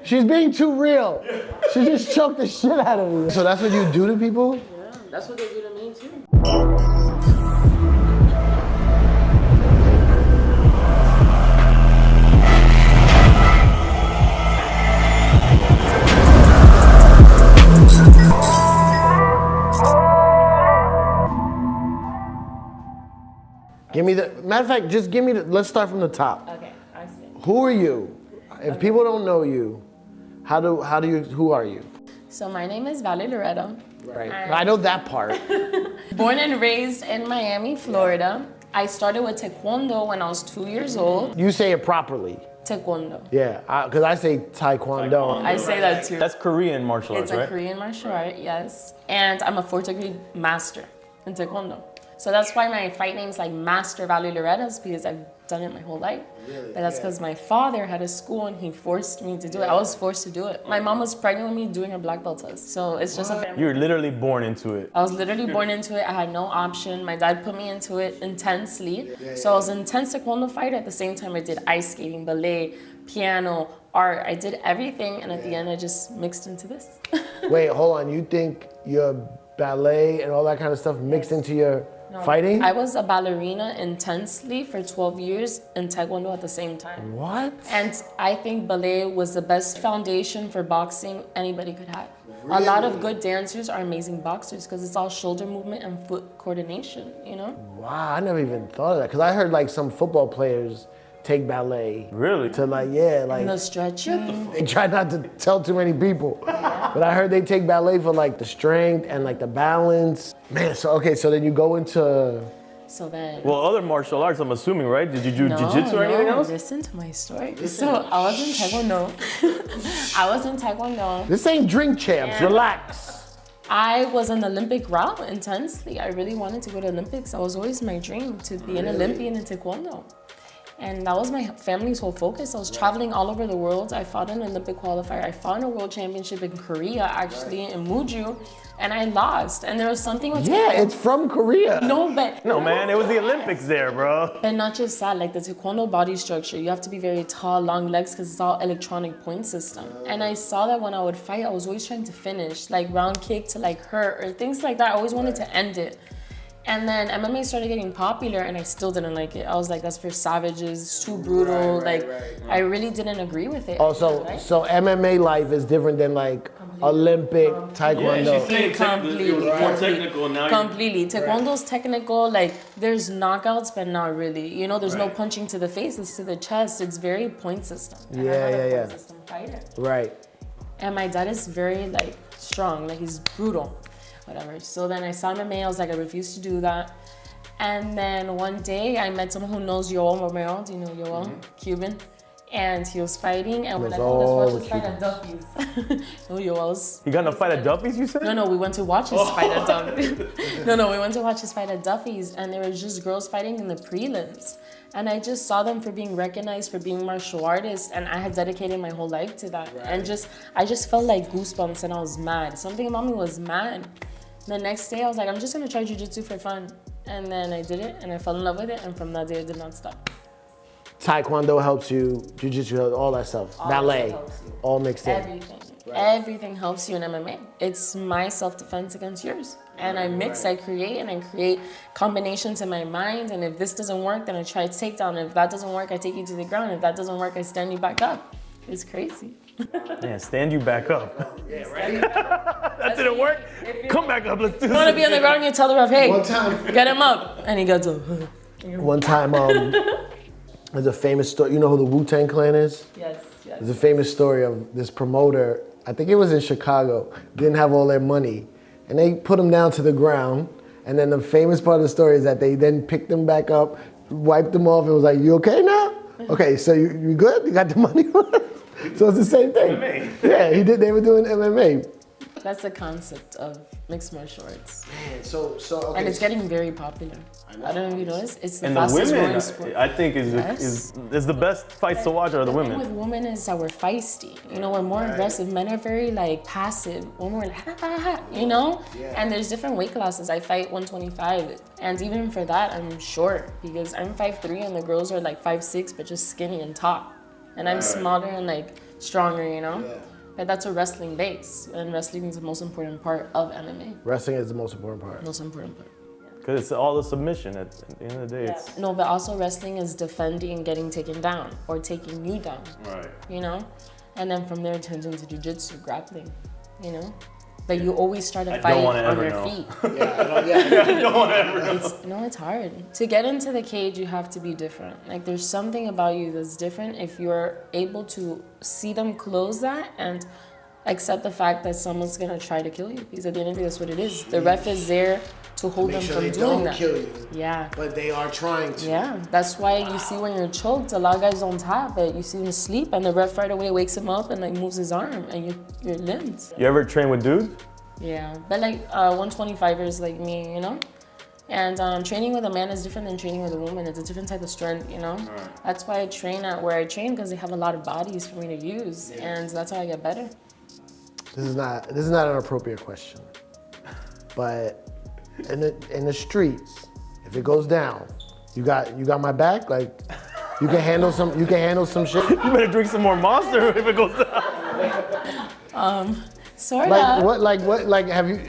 She's being too real. She just choked the shit out of me. So that's what you do to people? Yeah, that's what they do to me too. Give me the, matter of fact, just give me the, let's start from the top. Okay, I see. Who are you? If people don't know you, who are you? So my name is Valerie Loretta. Right, I know that part. Born and raised in Miami, Florida. I started with Taekwondo when I was 2 years old. You say it properly. Taekwondo. Yeah, because I say Taekwondo. I say that too. That's Korean martial arts, right? It's a Korean martial art, yes. And I'm a 4th degree master in Taekwondo. So that's why my fight name's like Master Valerie Loretta, is because I've done it my whole life. Really? But that's because my father had a school and he forced me to do it. I was forced to do it. My mom was pregnant with me doing her black belt test. So it's just a family. You were literally born into it. I was literally born into it. I had no option. My dad put me into it intensely. So I was an intense Taekwondo fighter. At the same time, I did ice skating, ballet, piano, art. I did everything. And at the end, I just mixed into this. Wait, hold on. You think your ballet and all that kind of stuff mixed into your fighting? I was a ballerina intensely for 12 years and Taekwondo at the same time. What? And I think ballet was the best foundation for boxing anybody could have. Really? A lot of good dancers are amazing boxers because it's all shoulder movement and foot coordination, you know? Wow, I never even thought of that. Because I heard like some football players take ballet. Really? To like, yeah, like. And the stretching. They try not to tell too many people. But I heard they take ballet for like the strength and like the balance. Man, so okay, so then you go into. So then. Well, other martial arts, I'm assuming, right? Did you do jiu-jitsu or anything else? Listen to my story. So I was in Taekwondo. I was in Taekwondo. This ain't Drink Champs, relax. I was an Olympic route intensely. I really wanted to go to Olympics. That was always my dream, to be an Olympian in Taekwondo. And that was my family's whole focus. I was traveling all over the world. I fought in an Olympic qualifier. I fought in a world championship in Korea, actually, in Muju, and I lost. And there was something with Yeah, it's from Korea. No, but... No, man, it was the Olympics there, bro. And not just that, like the Taekwondo body structure, you have to be very tall, long legs, because it's all electronic point system. And I saw that when I would fight, I was always trying to finish, like round kick to like hurt, or things like that. I always wanted to end it. And then MMA started getting popular and I still didn't like it. I was like, that's for savages, it's too brutal. I really didn't agree with it. Oh, so MMA life is different than like Olympic Taekwondo. Completely. More technical now. Completely. Taekwondo's technical, like there's knockouts, but not really. You know, there's no punching to the face, it's to the chest. It's very point system. And I'm not a point system fighter. Right. And my dad is very like strong, like he's brutal. Whatever. So then I saw MMA, I was like, I refuse to do that. And then one day I met someone who knows Yoel Romero. Do you know Yoel? Cuban. And he was fighting, and when I watch his fight at Duffy's. No, Yoel's. You got in a fight at Duffy's, you said? No, we went to watch his fight at Duffy's. No, we went to watch his fight at Duffy's, and there was just girls fighting in the prelims. And I just saw them for being recognized, for being martial artists, and I had dedicated my whole life to that. And I just felt like goosebumps, and I was mad. Something about me was mad. The next day, I was like, I'm just gonna try jiu-jitsu for fun. And then I did it, and I fell in love with it, and from that day, I did not stop. Taekwondo helps you, jiu-jitsu, all that stuff, ballet, all mixed in. Everything. Everything helps you in MMA. It's my self-defense against yours. And I mix, I create combinations in my mind, and if this doesn't work, then I try to take down. If that doesn't work, I take you to the ground. If that doesn't work, I stand you back up. It's crazy. Yeah, stand you back up. Yeah, right? That didn't work? Come back up, let's do this. You want to be on the ground, you tell the ref, hey, One time, get him up. And he gets up. one time, there's a famous story. You know who the Wu-Tang Clan is? Yes. There's a famous story of this promoter, I think it was in Chicago, didn't have all their money. And they put him down to the ground. And then the famous part of the story is that they then picked him back up, wiped him off, and was like, you okay now? Okay, so you good? You got the money? So it's the same thing. MMA. Yeah, they were doing MMA. That's the concept of mixed martial arts. Man, so okay. And it's getting very popular. I don't know if you noticed. It's the and fastest the women, growing sport. I think is the best fights to watch are the women. The thing with women is that we're feisty. You know, we're more aggressive. Men are very like passive. We're more like, ha, ha, ha, you know? Yeah. And there's different weight classes. I fight 125. And even for that, I'm short because I'm 5'3" and the girls are like 5'6", but just skinny and tall. And I'm smaller and like stronger, you know? Yeah. But that's a wrestling base, and wrestling is the most important part of MMA. Wrestling is the most important part. Most important part. Because it's all the submission at the end of the day. Yeah. It's No, but also wrestling is defending and getting taken down, or taking you down, right. you know? And then from there it turns into jiu-jitsu, grappling, you know? But you always start a fight on your feet. I don't want to ever know. It's hard. To get into the cage, you have to be different. Like, there's something about you that's different if you're able to see them close that and accept the fact that someone's gonna try to kill you. Because at the end of the day, that's what it is. The ref is there to hold them from doing that. Kill you. Yeah. But they are trying to. Yeah, that's why you see when you're choked, a lot of guys don't tap it. You see him sleep, and the ref right away wakes him up and like moves his arm, and you're limbs. You ever train with dudes? Yeah, but like 125ers like me, you know? And training with a man is different than training with a woman. It's a different type of strength, you know? Right. That's why I train at where I train, because they have a lot of bodies for me to use, and that's how I get better. This is not an appropriate question. But in the streets, if it goes down, you got my back? Like, you can handle some shit? You better drink some more Monster if it goes down. Sort Like of. what have you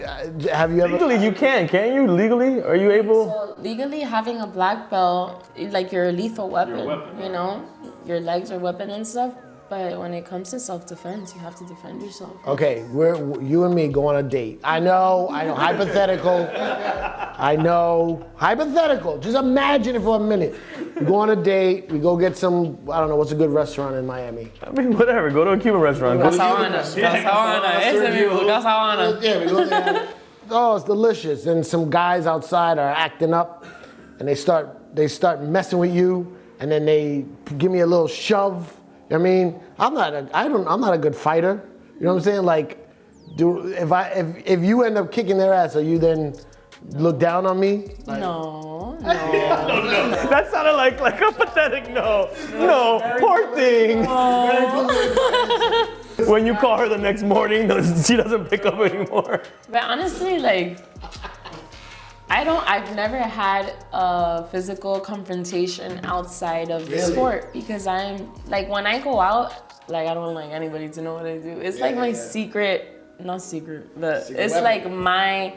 ever? Legally, you can't you? Legally, are you able? So legally, having a black belt, like, you're a lethal weapon, you know? Your legs are weapon and stuff. But when it comes to self-defense, you have to defend yourself. Okay, you and me go on a date. I know, hypothetical. I know, hypothetical. Just imagine it for a minute. We go on a date, we go get some, I don't know, what's a good restaurant in Miami? I mean, whatever. Go to a Cuban restaurant. Yeah, we go there. Oh, it's delicious. And some guys outside are acting up, and they start messing with you, and then they give me a little shove. I mean, I'm not a good fighter. You know what I'm saying? Like, if you end up kicking their ass, are you then look down on me? Like, No. That sounded like a pathetic no. No, poor thing. When you call her the next morning, she doesn't pick up anymore. But honestly, like, I've never had a physical confrontation outside of the sport, because I'm, like, when I go out, like, I don't like anybody to know what I do. It's like my secret, not secret, but it's weapon. Like my,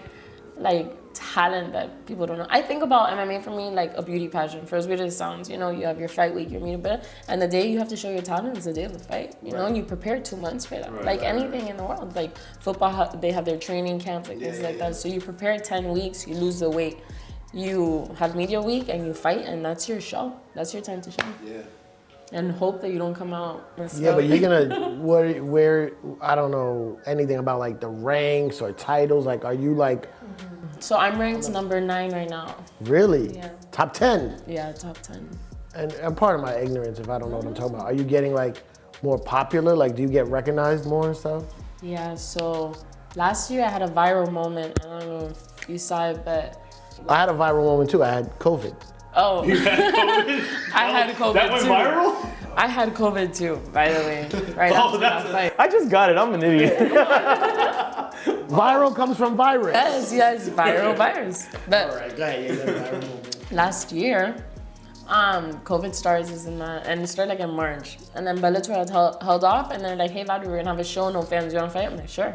like, talent that people don't know. I think about MMA for me like a beauty pageant. For as weird as it sounds, you know, you have your fight week, your meet up, and the day you have to show your talent is the day of the fight. You know, and you prepare 2 months for that. Like anything in the world, like football, they have their training camps, like things like that. So you prepare 10 weeks, you lose the weight, you have media week, and you fight, and that's your show. That's your time to shine. Yeah. And hope that you don't come out. Yeah, but you're gonna where I don't know anything about like the ranks or titles. Like, are you like? So I'm ranked number 9 right now. Really? Yeah. Top 10. Yeah, top 10. And part of my ignorance, if I don't know what I'm talking about, are you getting like more popular? Like, do you get recognized more and stuff? Yeah. So last year I had a viral moment. I don't know if you saw it, but I had a viral moment too. I had COVID. Oh. You had COVID? I had COVID That went too. viral? I had COVID too, by the way. Right after that fight. I just got it. I'm an idiot. Viral comes from virus. Yes, viral virus. But All right, go ahead. Yeah, viral moment. last year, COVID started and it started like in March. And then Bellator had held off, and they're like, hey, Vadu, we're gonna have a show, no fans, you wanna fight? I'm like, sure.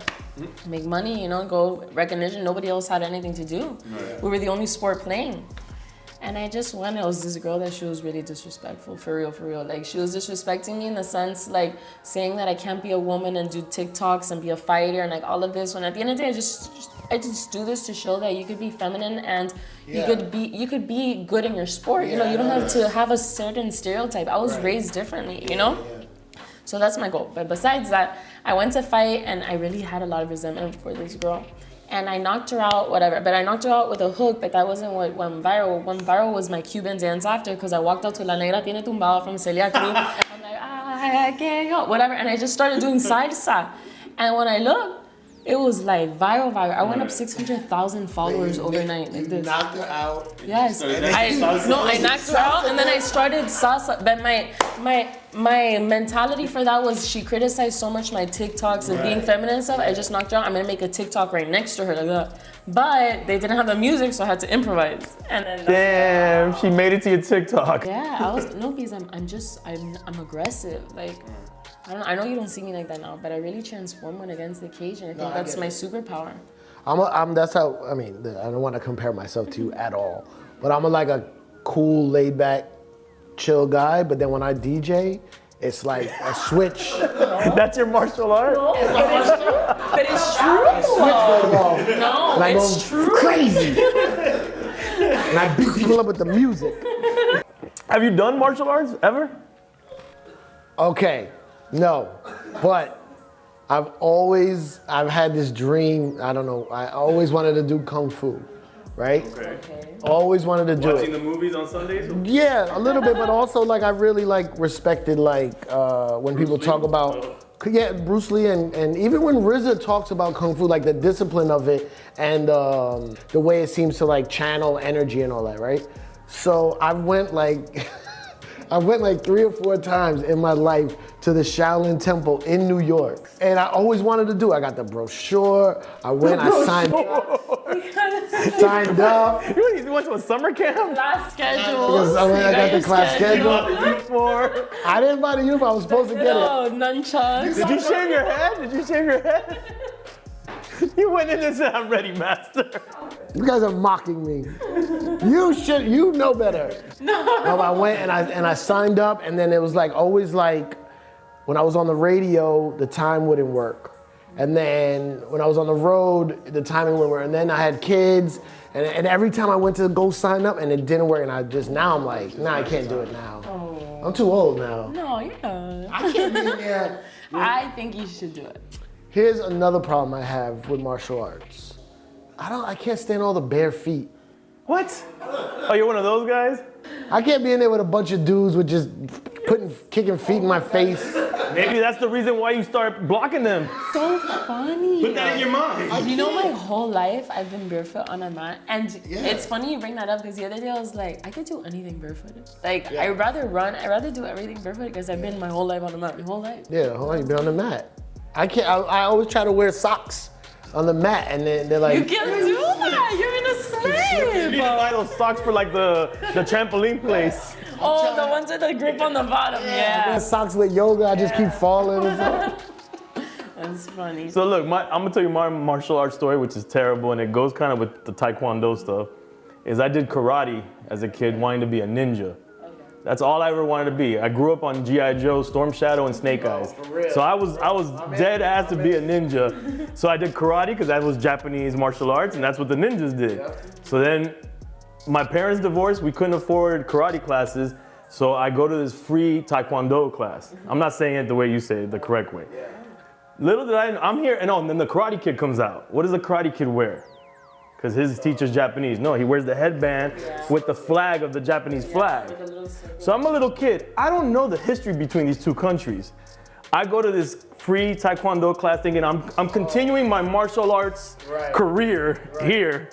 Make money, you know, go recognition. Nobody else had anything to do. We were the only sport playing. And I just went, it was this girl that she was really disrespectful, for real. Like, she was disrespecting me in the sense, like, saying that I can't be a woman and do TikToks and be a fighter and, like, all of this. When at the end of the day, I just do this to show that you could be feminine and you could be good in your sport. You know, you don't have to have a certain stereotype. I was raised differently, you know? So that's my goal. But besides that, I went to fight, and I really had a lot of resentment for this girl. And I knocked her out, whatever. But I knocked her out with a hook, but that wasn't what went viral. What went viral was my Cuban dance after, because I walked out to La Negra Tiene Tumbado from Celia Cruz. And I'm like, I can't go, whatever. And I just started doing salsa. And when I looked, it was like viral. I went up 600,000 followers overnight, like this. Knocked her out. Yes. I knocked her out, and then I started salsa. But my mentality for that was, she criticized so much my TikToks of being feminine and stuff. I just knocked her out. I'm gonna make a TikTok right next to her like that. But they didn't have the music, so I had to improvise. And then damn, she made it to your TikTok. yeah, because I'm aggressive. Like, I know you don't see me like that now, but I really transform when against the cage, and I think that's my superpower. That's how, I mean, I don't want to compare myself to you at all, but I'm like a cool, laid back, chill guy, but then when I DJ, it's like a switch. That's your martial art? No, but it's true. Switch goes off. No, And I it's go true. crazy. And I beat people up with the music. Have you done martial arts ever? Okay, no, but I've had this dream, I don't know, I always wanted to do Kung Fu, right? Okay. Always wanted to do Watching it. the movies on Sundays? Yeah, a little bit, but also like I really like respected like when people talk about, yeah, Bruce Lee and even when RZA talks about Kung Fu, like the discipline of it and the way it seems to like channel energy and all that, right? So I went like, I went like 3 or 4 times in my life to the Shaolin Temple in New York. And I always wanted to do it. I got the brochure, I went, I signed up. You went to a summer camp? Class schedule. Because I got the class schedule. Uniform. I didn't buy the uniform, I was supposed to get it. No, nunchucks. Did you shave your head? Did you shave your head? You went in and said, I'm ready, master. You guys are mocking me. You know better. No, I went and I signed up, and then it was like always like when I was on the radio, the time wouldn't work. And then when I was on the road, the timing wouldn't work. And then I had kids, and every time I went to go sign up and it didn't work, and now I'm like, nah, I can't do it now. Oh. I'm too old now. No, you're not. I can't be in there. I think you should do it. Here's another problem I have with martial arts. I can't stand all the bare feet. What? Oh, you're one of those guys? I can't be in there with a bunch of dudes with just kicking feet in my face. Maybe that's the reason why you start blocking them. So funny. Put that in your mind. You know, my whole life I've been barefoot on a mat, and it's funny you bring that up because the other day I was like, I could do anything barefooted. Like I'd rather run, I'd rather do everything barefooted because I've been my whole life on the mat, my whole life. Yeah, hold on, you've been on the mat. I always try to wear socks on the mat, and then they're like, You can't do that. You're in a You need to buy those socks for like the trampoline place. Oh, the ones with the grip on the bottom. I Yeah. wear socks with yoga. I just keep falling. And stuff. That's funny. So look, I'm gonna tell you my martial arts story, which is terrible, and it goes kind of with the Taekwondo stuff. Is I did karate as a kid, wanting to be a ninja. That's all I ever wanted to be. I grew up on G.I. Joe, Storm Shadow, and Snake Eyes. For real. So I was dead ass to be a ninja. So I did karate because that was Japanese martial arts, and that's what the ninjas did. So then my parents divorced. We couldn't afford karate classes, so I go to this free Taekwondo class. I'm not saying it the way you say it, the correct way. Little did I'm here, and then the Karate Kid comes out. What does the Karate Kid wear? Because his teacher's Japanese. No, he wears the headband with the flag of the Japanese flag. So I'm a little kid. I don't know the history between these two countries. I go to this free Taekwondo class thinking I'm continuing my martial arts career here.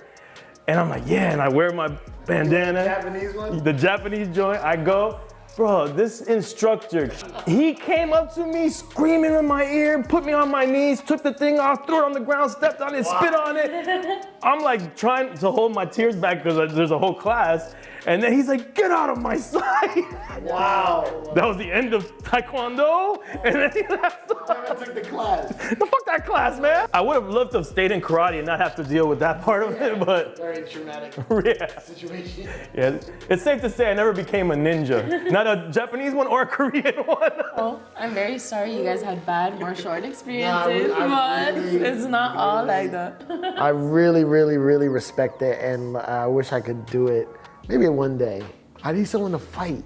And I'm like, yeah, and I wear my bandana. Japanese one? The Japanese joint. I go. Bro, this instructor, he came up to me screaming in my ear, put me on my knees, took the thing off, threw it on the ground, stepped on it, spit on it. I'm like trying to hold my tears back because there's a whole class. And then he's like, get out of my sight. Wow. That was the end of Taekwondo. And then he left. I took the class. The fuck that class, man. I would have loved to have stayed in karate and not have to deal with that part of it, but Very traumatic yeah. situation. Yeah, it's safe to say I never became a ninja. Not a Japanese one or a Korean one. Oh, I'm very sorry you guys had bad martial art experiences, I but really- it's not all like that. I really, really, really respect it, and I wish I could do it. Maybe one day. I need someone to fight.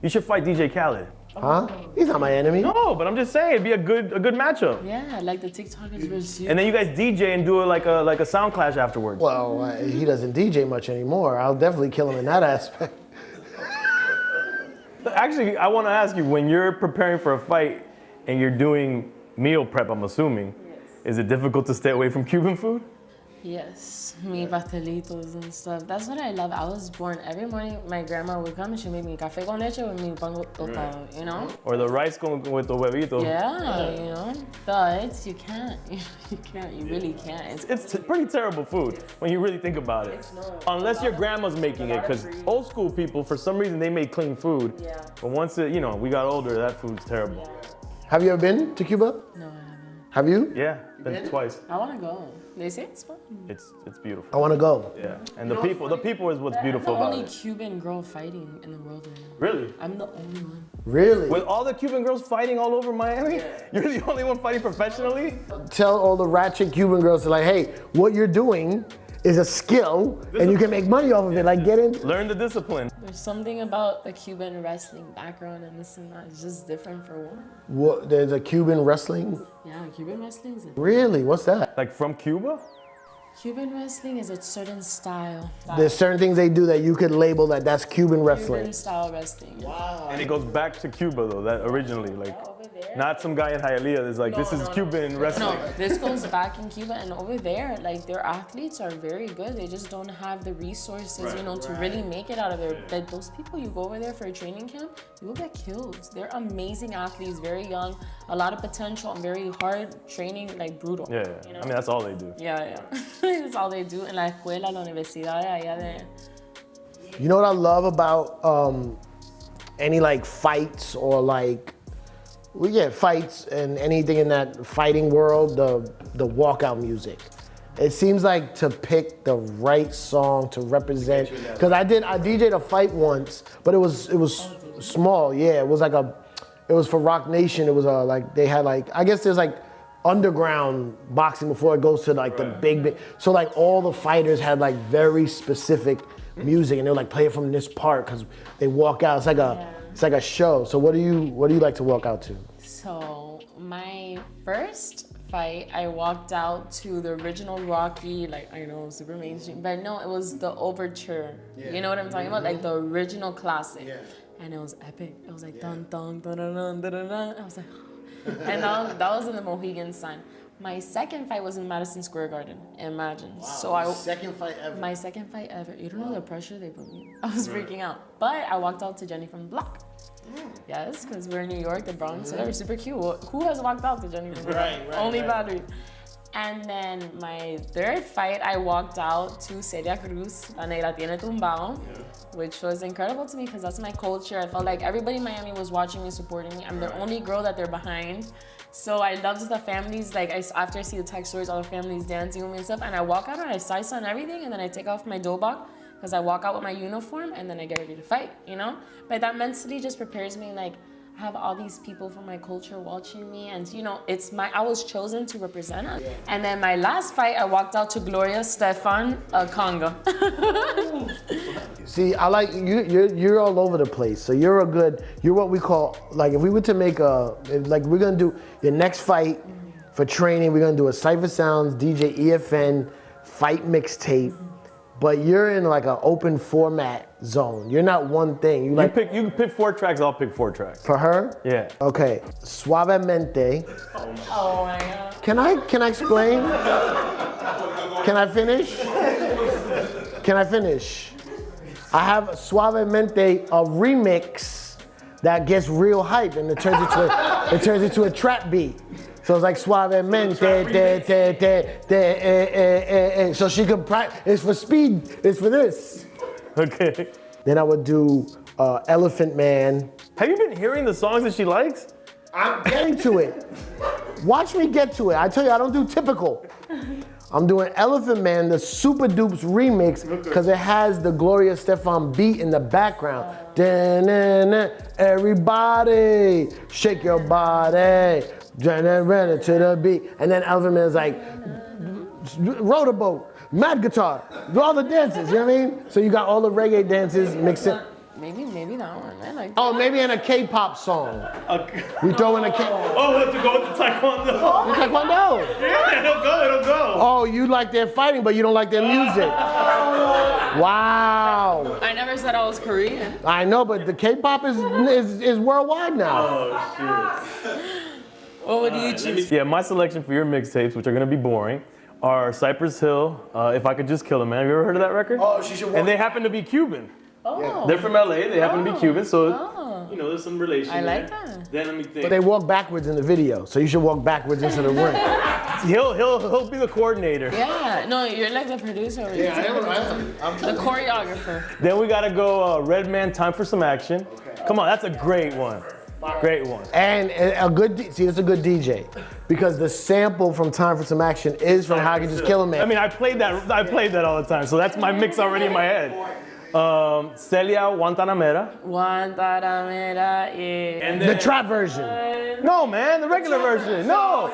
You should fight DJ Khaled. Huh? He's not my enemy. No, but I'm just saying it'd be a good matchup. Yeah, like the TikTokers versus you. And then you guys DJ and do it like a sound clash afterwards. Well, he doesn't DJ much anymore. I'll definitely kill him in that aspect. Actually, I want to ask you, when you're preparing for a fight and you're doing meal prep, I'm assuming, is it difficult to stay away from Cuban food? Yes, me pastelitos and stuff. That's what I love. I was born every morning. My grandma would come and she made me café con leche with mi pan tostado, you know? Or the rice with the huevito? Yeah, you know? But you can't. You can't. You really can't. It's pretty terrible food when you really think about it. Unless your grandma's making it, because old school people, for some reason, they make clean food. Yeah. But once we got older, that food's terrible. Have you ever been to Cuba? No, I haven't. Have you? Yeah, been twice. I want to go. They say it's fun. It's beautiful. I want to go. Yeah, and the people is what's beautiful I'm the about only it. Cuban girl fighting in the world right now. Really? I'm the only one. Really? With all the Cuban girls fighting all over Miami, you're the only one fighting professionally? Tell all the ratchet Cuban girls to like, hey, what you're doing is a skill and you can make money off of it. Like get in. Learn the discipline. There's something about the Cuban wrestling background and this and that. It's just different for women. What, there's a Cuban wrestling? Yeah, Cuban wrestling is Really? What's that? Like from Cuba? Cuban wrestling is a certain style. There's certain things they do that you could label that that's Cuban wrestling. Cuban style wrestling. Wow. And it goes back to Cuba though, that originally, like, Over there. not some guy in Hialeah that's like, this is Cuban wrestling. No, this goes back in Cuba, and over there, like their athletes are very good. They just don't have the resources, to really make it out of there. Like those people, you go over there for a training camp, you will get killed. They're amazing athletes, very young, a lot of potential, and very hard training, like brutal. Yeah, I mean, that's all they do. Yeah. That's all they do in la escuela, la universidad, allá de. You know what I love about any like fights or like, fights and anything in that fighting world, the walkout music. It seems like to pick the right song to represent. Because I DJ'd a fight once, but it was small. Yeah, it was for Rock Nation. It was like they had like, I guess there's like underground boxing before it goes to like the big. So like all the fighters had like very specific music, and they would like play it from this part because they walk out. It's like a show. So what do you like to walk out to? So my first fight, I walked out to the original Rocky, like I know super mainstream, but no, it was the Overture. Yeah. You know what I'm talking about? Like the original classic. Yeah. And it was epic. It was like dun dun dun dun dun dun dun. I was like, and that was in the Mohegan Sun. My second fight was in Madison Square Garden. Imagine. Wow, So second fight ever. My second fight ever. You don't know the pressure they put me. I was freaking out. But I walked out to Jenny from the Block. Yes, because we're in New York, the Bronx, so they were super cute. Who has walked out to Jenny from the Block? Only Battery. And then my third fight, I walked out to Celia Cruz, La Negra Tiene Tumbao, which was incredible to me because that's my culture. I felt like everybody in Miami was watching me, supporting me. I'm the only girl that they're behind. So I loved the families, like after I see the text stories, all the families dancing with me and stuff, and I walk out and I salsa and everything, and then I take off my dobak because I walk out with my uniform and then I get ready to fight, But that mentally just prepares me, like, I have all these people from my culture watching me, and I was chosen to represent us. And then my last fight, I walked out to Gloria Stefan Conga. See, I like you're all over the place. So you're what we call, like if we were to make we're gonna do your next fight for training, we're gonna do a Cypher Sounds DJ EFN fight mixtape. But you're in like an open format zone. You're not one thing. You can pick 4 tracks, I'll pick 4 tracks. For her? Yeah. Okay. Suavemente. Oh my God. Can I explain? Can I finish? I have Suavemente, a remix that gets real hype and it turns into a trap beat. So it's like Suavemente, so she can practice. It's for speed. It's for this. Okay. Then I would do Elephant Man. Have you been hearing the songs that she likes? I'm getting to it. Watch me get to it. I tell you, I don't do typical. I'm doing Elephant Man, the Super Dupes remix, because it has the Gloria Stefan beat in the background. Da-na-na, everybody, shake your body. Run it to the beat. And then Elephant Man's like, row the boat, mad guitar, do all the dances, you know what I mean? So you got all the reggae dances mixed in. Maybe that one. I like that. Oh, maybe in a K-pop song. We throw in a K. Oh, what, to go with the taekwondo? Taekwondo. Yeah, it'll go. Oh, you like their fighting, but you don't like their music. Wow. I never said I was Korean. I know, but the K-pop is worldwide now. Oh, shit. What would you choose? Yeah, my selection for your mixtapes, which are gonna be boring, are Cypress Hill, If I Could Just Kill a Man. Have you ever heard of that record? Oh, she should. And they happen to be Cuban. Oh. They're from LA, they happen to be Cuban, so there's some relation I like there. that. Then let me think. But they walk backwards in the video, so you should walk backwards into the ring. He'll be the coordinator. Yeah, no, you're like the producer. Yeah, I am. The choreographer. Then we gotta go Redman, Time for Some Action. Okay. Come on, that's a great one. Great one. And a good, see, it's a good DJ. Because the sample from Time for Some Action is from How I Can Just Kill a Man. I mean, I played that all the time, so that's my mix already in my head. Celia Guantanamera. Guantanamera, yeah. And The then, trap version. no, man, the regular version. No.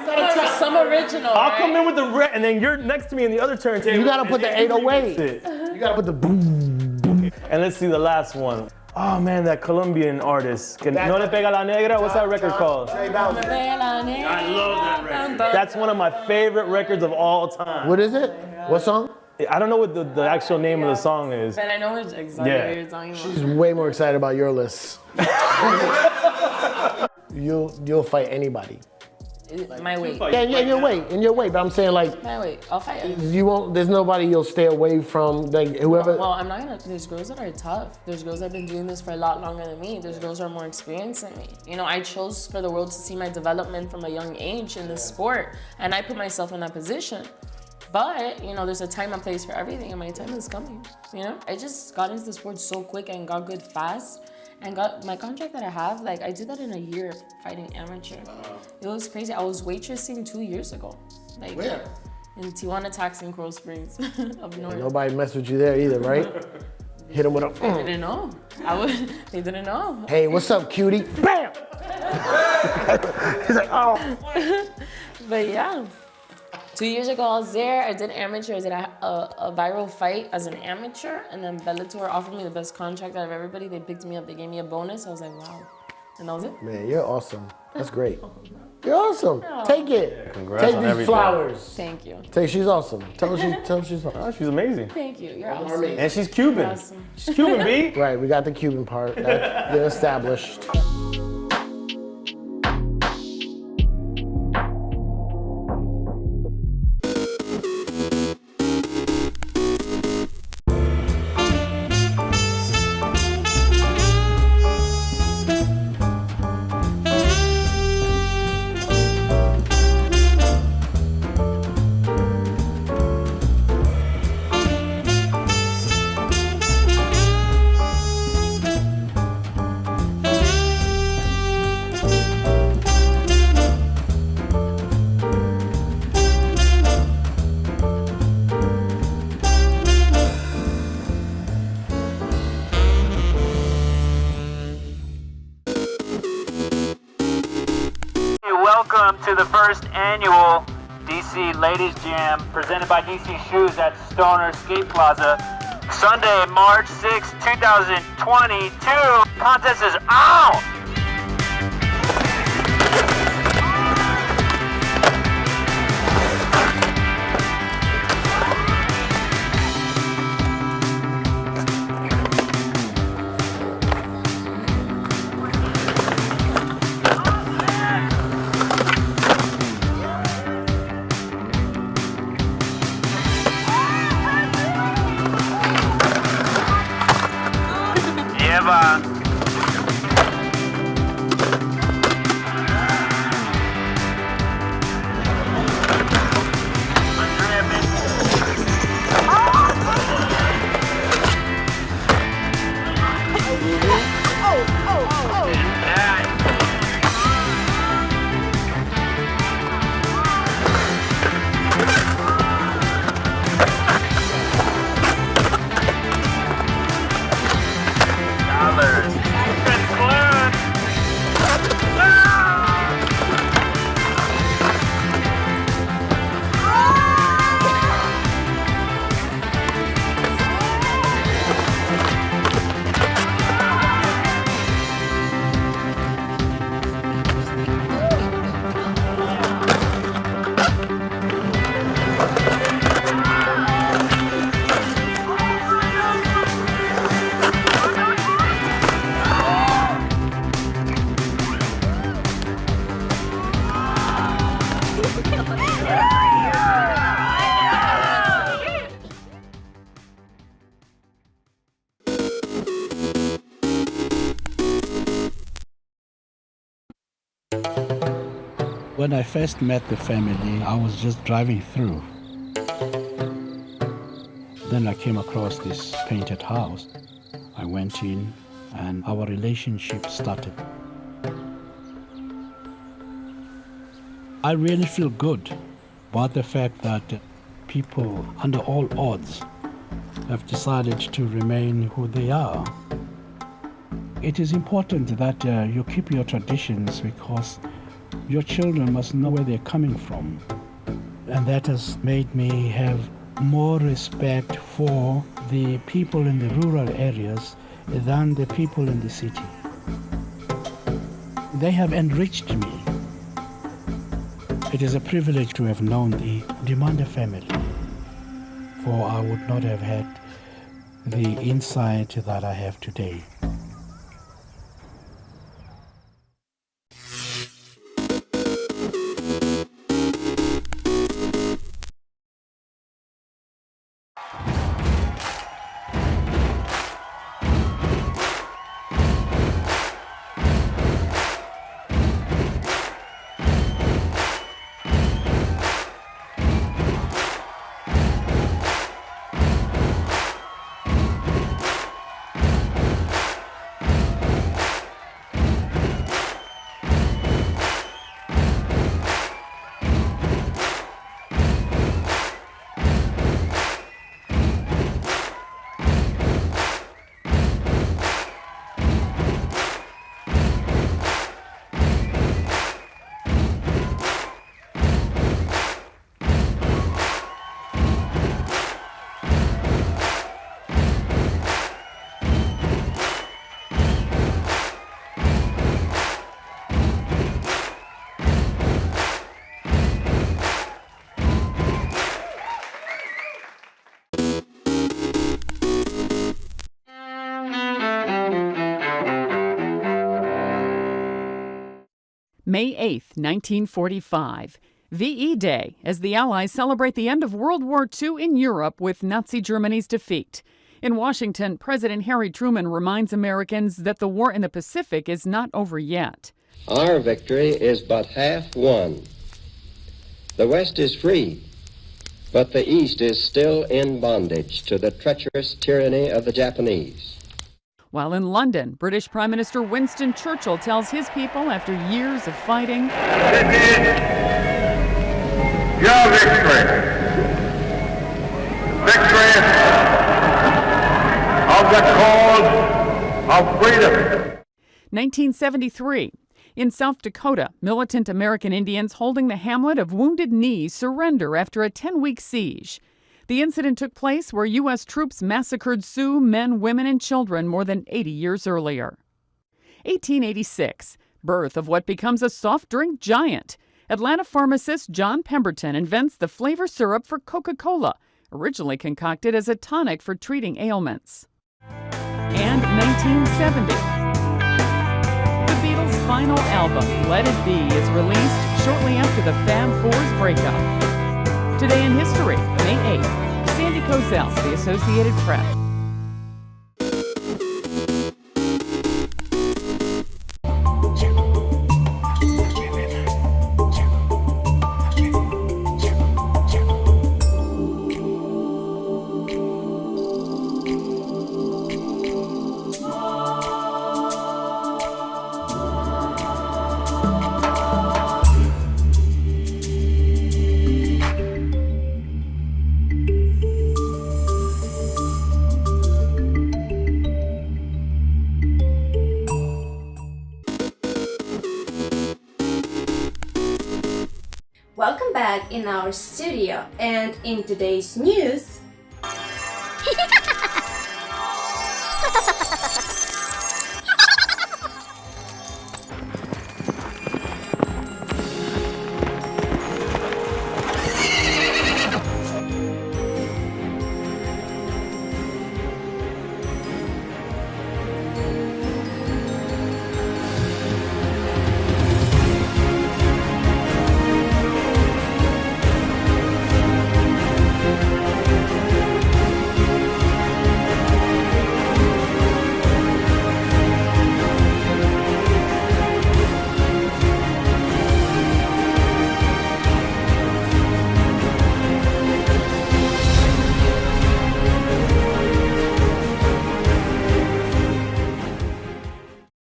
Some original, I'll right? come in with the and then you're next to me in the other turntable. You gotta put the and you 808. remix it. You gotta put the boom, boom. And let's see the last one. Oh man, that Colombian artist. No le pega la negra. What's that record called? I love that record. That's one of my favorite records of all time. What is it? What song? I don't know what the actual name of the song is. But I know exactly what you're talking about. She's way more excited about your list. You'll fight anybody. My weight. Yeah, in your weight. But I'm saying like My weight. I'll fight you. you won't. There's nobody you'll stay away from. Like whoever. Well, I'm not gonna. There's girls that are tough. There's girls that have been doing this for a lot longer than me. There's girls that are more experienced than me. You know, I chose for the world to see my development from a young age in this sport, and I put myself in that position. But you know, there's a time and place for everything, and my time is coming. You know, I just got into the sport so quick and got good fast. And got my contract that I have, like I did that in a year fighting amateur. It was crazy. I was waitressing 2 years ago. Like Where? in Tijuana Taxi in Coral Springs up north. Nobody messed with you there either, right? Hit him with a. They didn't know. They didn't know. Hey, what's up, cutie? Bam! He's like, oh. But yeah, 2 years ago I was there. I did amateur. I did a viral fight as an amateur, and then Bellator offered me the best contract out of everybody. They picked me up. They gave me a bonus. I was like, wow, and that was it. Man, you're awesome. That's great. You're awesome. Take it. Congrats Take on these everything. flowers. Thank you. She's awesome. Tell her she's awesome. Oh, she's amazing. Thank you. You're awesome. And she's Cuban. Awesome. She's Cuban, B. Right, we got the Cuban part. That's been established. Welcome to the first annual DC Ladies Jam presented by DC Shoes at Stoner Skate Plaza. Sunday, March 6, 2022. Contest is out! Eva. When I first met the family, I was just driving through. Then I came across this painted house. I went in and our relationship started. I really feel good about the fact that people, under all odds, have decided to remain who they are. It is important that you keep your traditions because your children must know where they're coming from. And that has made me have more respect for the people in the rural areas than the people in the city. They have enriched me. It is a privilege to have known the Demanda family, for I would not have had the insight that I have today. May 8, 1945, VE Day, as the Allies celebrate the end of World War II in Europe with Nazi Germany's defeat. In Washington, President Harry Truman reminds Americans that the war in the Pacific is not over yet. Our victory is but half won. The West is free, but the East is still in bondage to the treacherous tyranny of the Japanese. While in London, British Prime Minister Winston Churchill tells his people after years of fighting, "This is your victory. Victory of the cause of freedom." 1973. In South Dakota, militant American Indians holding the hamlet of Wounded Knee surrender after a 10-week siege. The incident took place where U.S. troops massacred Sioux men, women, and children more than 80 years earlier. 1886. Birth of what becomes a soft drink giant. Atlanta pharmacist John Pemberton invents the flavor syrup for Coca-Cola, originally concocted as a tonic for treating ailments. And 1970. The Beatles' final album, Let It Be, is released shortly after the Fab Four's breakup. Today in history, May 8th. Sandy Kozel, The Associated Press. Welcome back in our studio, and in today's news,